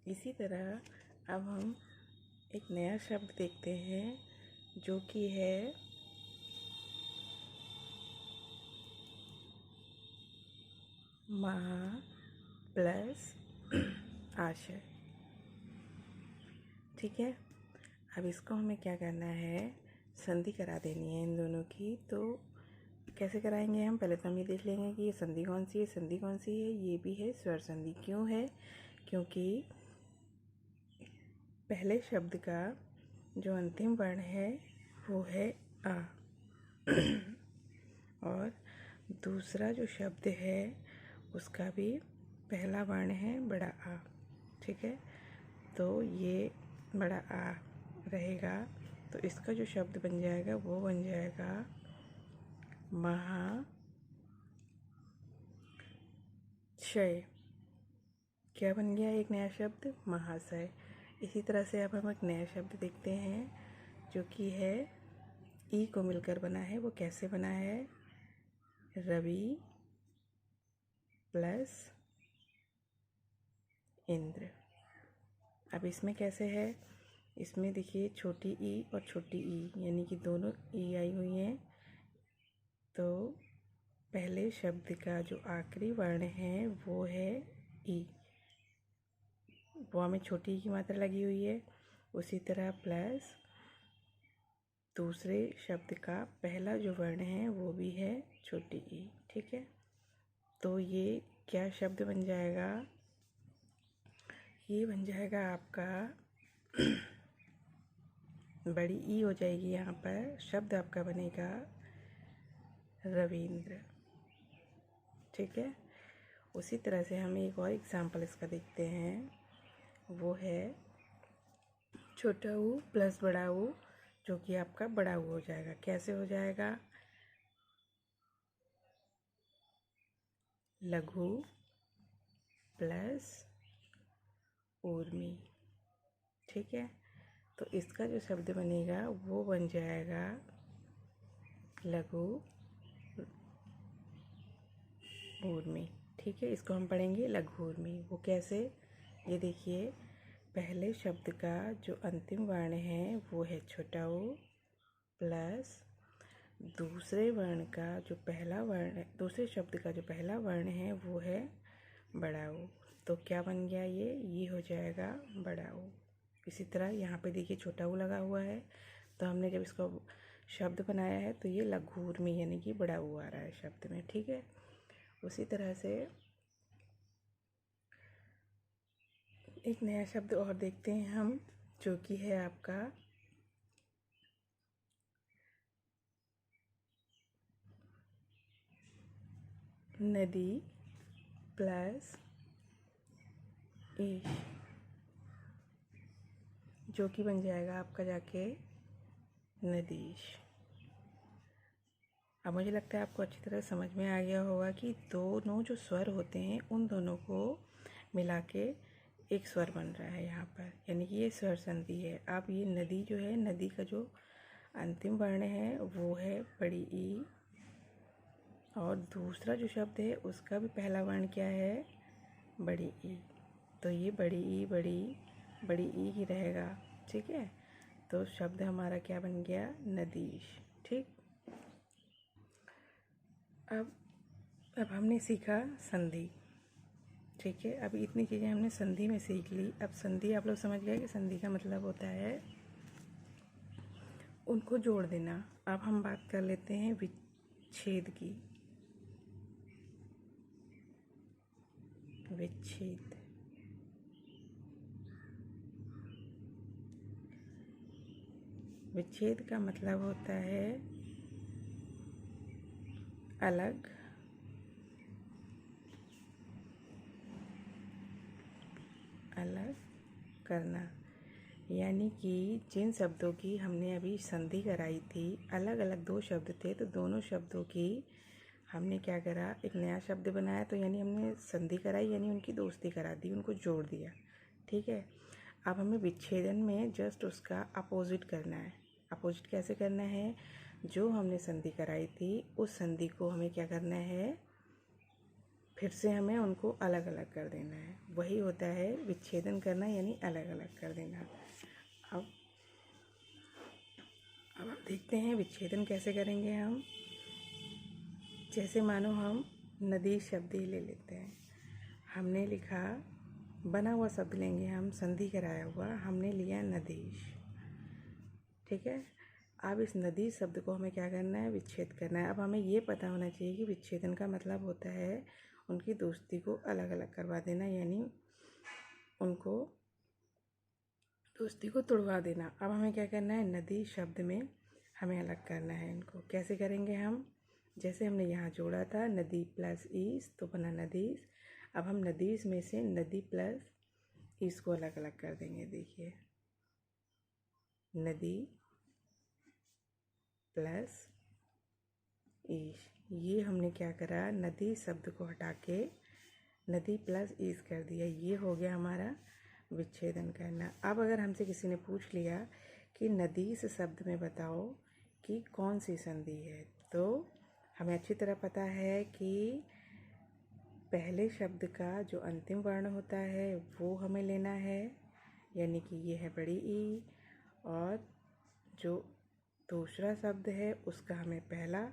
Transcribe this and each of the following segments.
इसी तरह अब हम एक नया शब्द देखते हैं जो कि है महा प्लस आशय। ठीक है, अब इसको हमें क्या करना है, संधि करा देनी है इन दोनों की। तो कैसे कराएंगे हम, पहले तो हम ये देख लेंगे कि ये संधि कौन सी है। संधि कौन सी है, ये भी है स्वर संधि। क्यों है, क्योंकि पहले शब्द का जो अंतिम वर्ण है वो है आ और दूसरा जो शब्द है उसका भी पहला वर्ण है बड़ा आ। ठीक है, तो ये बड़ा आ रहेगा, तो इसका जो शब्द बन जाएगा वो बन जाएगा महाशय। क्या बन गया एक नया शब्द, महाशय। इसी तरह से अब हम एक नया शब्द देखते हैं जो कि है ई को मिलकर बना है। वो कैसे बना है, रवि प्लस इंद्र। अब इसमें कैसे है, इसमें देखिए छोटी ई और छोटी ई यानी कि दोनों ई आई हुई हैं। तो पहले शब्द का जो आखिरी वर्ण है वो है ई, वो में छोटी ई की मात्रा लगी हुई है। उसी तरह प्लस दूसरे शब्द का पहला जो वर्ण है वो भी है छोटी ई। ठीक है, तो ये क्या शब्द बन जाएगा, ये बन जाएगा आपका बड़ी ई हो जाएगी यहाँ पर, शब्द आपका बनेगा रविंद्र। ठीक है, उसी तरह से हम एक और एग्जाम्पल इसका देखते हैं, वो है छोटा ऊ प्लस बड़ा ऊ, जो कि आपका बड़ा ऊ हो जाएगा। कैसे हो जाएगा, लघु प्लस ऊर्मी। ठीक है, तो इसका जो शब्द बनेगा वो बन जाएगा लघु ऊर्मी। ठीक है, इसको हम पढ़ेंगे लघु ऊर्मी। वो कैसे, ये देखिए पहले शब्द का जो अंतिम वर्ण है वो है छोटा ऊ प्लस दूसरे वर्ण का जो पहला वर्ण, दूसरे शब्द का जो पहला वर्ण है वो है बड़ा ऊ। तो क्या बन गया, ये हो जाएगा बड़ा ऊ। इसी तरह यहाँ पे देखिए छोटा ऊ लगा हुआ है, तो हमने जब इसको शब्द बनाया है तो ये लघु ऊर्मी यानी कि बड़ा ऊ आ रहा है शब्द में। ठीक है, उसी तरह से एक नया शब्द और देखते हैं हम, जो कि है आपका नदी प्लस ईश, जो कि बन जाएगा आपका जाके नदीश। अब मुझे लगता है आपको अच्छी तरह समझ में आ गया होगा कि दोनों जो स्वर होते हैं उन दोनों को मिला के एक स्वर बन रहा है यहाँ पर, यानी कि ये स्वर संधि है। अब ये नदी जो है, नदी का जो अंतिम वर्ण है वो है बड़ी ई, और दूसरा जो शब्द है उसका भी पहला वर्ण क्या है, बड़ी ई। तो ये बड़ी ई ही रहेगा। ठीक है, तो शब्द हमारा क्या बन गया, नदीश। ठीक, अब हमने सीखा संधि। ठीक है, अभी इतनी चीज़ें हमने संधि में सीख ली। अब संधि आप लोग समझ गए कि संधि का मतलब होता है उनको जोड़ देना। अब हम बात कर लेते हैं विच्छेद की। विच्छेद, विच्छेद का मतलब होता है अलग अलग करना, यानी कि जिन शब्दों की हमने अभी संधि कराई थी, अलग अलग दो शब्द थे, तो दोनों शब्दों की हमने क्या करा, एक नया शब्द बनाया। तो यानी हमने संधि कराई, यानी उनकी दोस्ती करा दी, उनको जोड़ दिया। ठीक है, अब हमें विच्छेदन में जस्ट उसका अपोजिट करना है। अपोजिट कैसे करना है, जो हमने संधि कराई थी उस संधि को हमें क्या करना है, फिर से हमें उनको अलग अलग कर देना है। वही होता है विच्छेदन करना, यानी अलग अलग कर देना। अब हम देखते हैं विच्छेदन कैसे करेंगे हम। जैसे मानो हम नदी शब्द ही ले लेते हैं। हमने लिखा, बना हुआ शब्द लेंगे हम, संधि कराया हुआ, हमने लिया नदीश। ठीक है। अब इस नदी शब्द को हमें क्या करना है, विच्छेद करना है। अब हमें ये पता होना चाहिए कि विच्छेदन का मतलब होता है उनकी दोस्ती को अलग अलग करवा देना, यानी उनको दोस्ती को तोड़वा देना। अब हमें क्या करना है, नदी शब्द में हमें अलग करना है इनको। कैसे करेंगे हम, जैसे हमने यहाँ जोड़ा था नदी प्लस ईस तो बना नदीस। अब हम नदीस में से नदी प्लस ईस को अलग अलग कर देंगे। देखिए, नदी प्लस ईश, ये हमने क्या करा, नदी शब्द को हटा के नदी प्लस ईस कर दिया। ये हो गया हमारा विच्छेदन करना। अब अगर हमसे किसी ने पूछ लिया कि नदीस शब्द में बताओ कि कौन सी संधि है, तो हमें अच्छी तरह पता है कि पहले शब्द का जो अंतिम वर्ण होता है वो हमें लेना है, यानी कि ये है बड़ी ई, और जो दूसरा शब्द है उसका हमें पहला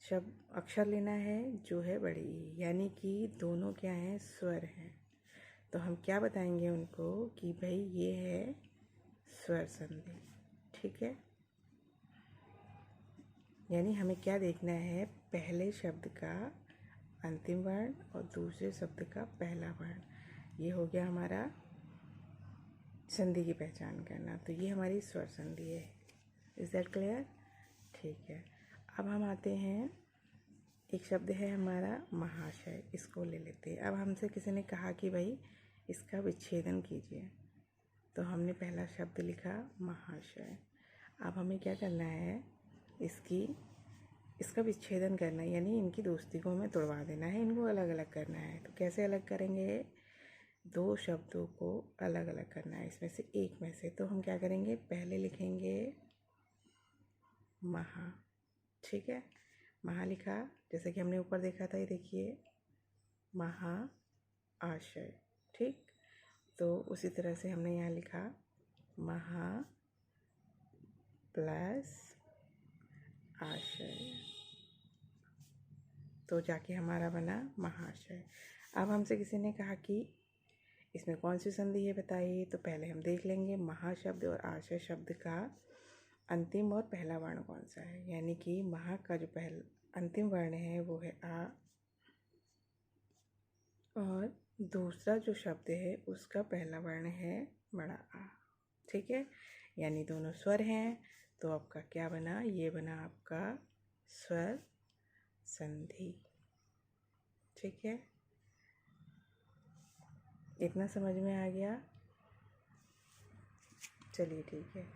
शब्द अक्षर लेना है जो है बड़ी ई, यानी कि दोनों क्या हैं, स्वर हैं। तो हम क्या बताएंगे उनको कि भाई ये है स्वर संधि। ठीक है, यानी हमें क्या देखना है, पहले शब्द का अंतिम वर्ण और दूसरे शब्द का पहला वर्ण। ये हो गया हमारा संधि की पहचान करना। तो ये हमारी स्वर संधि है। Is that clear? ठीक है। अब हम आते हैं, एक शब्द है हमारा महाशय, इसको ले लेते हैं। अब हमसे किसी ने कहा कि भाई इसका विच्छेदन कीजिए, तो हमने पहला शब्द लिखा महाशय। अब हमें क्या करना है, इसका विच्छेदन करना है, यानी इनकी दोस्ती को हमें तोड़वा देना है, इनको अलग अलग करना है। तो कैसे अलग करेंगे, दो शब्दों को अलग अलग करना है इसमें से एक में से। तो हम क्या करेंगे, पहले लिखेंगे महा। ठीक है, महा लिखा, जैसे कि हमने ऊपर देखा था, ये देखिए महा आशय। ठीक, तो उसी तरह से हमने यहाँ लिखा महा प्लस आशय, तो जाके हमारा बना महाशय। अब हमसे किसी ने कहा कि इसमें कौन सी संधि है बताइए, तो पहले हम देख लेंगे महाशब्द और आशय शब्द का अंतिम और पहला वर्ण कौन सा है। यानी कि महा का जो अंतिम वर्ण है वो है आ, और दूसरा जो शब्द है उसका पहला वर्ण है बड़ा आ। ठीक है, यानी दोनों स्वर हैं। तो आपका क्या बना, ये बना आपका स्वर संधि। ठीक है, इतना समझ में आ गया? चलिए ठीक है।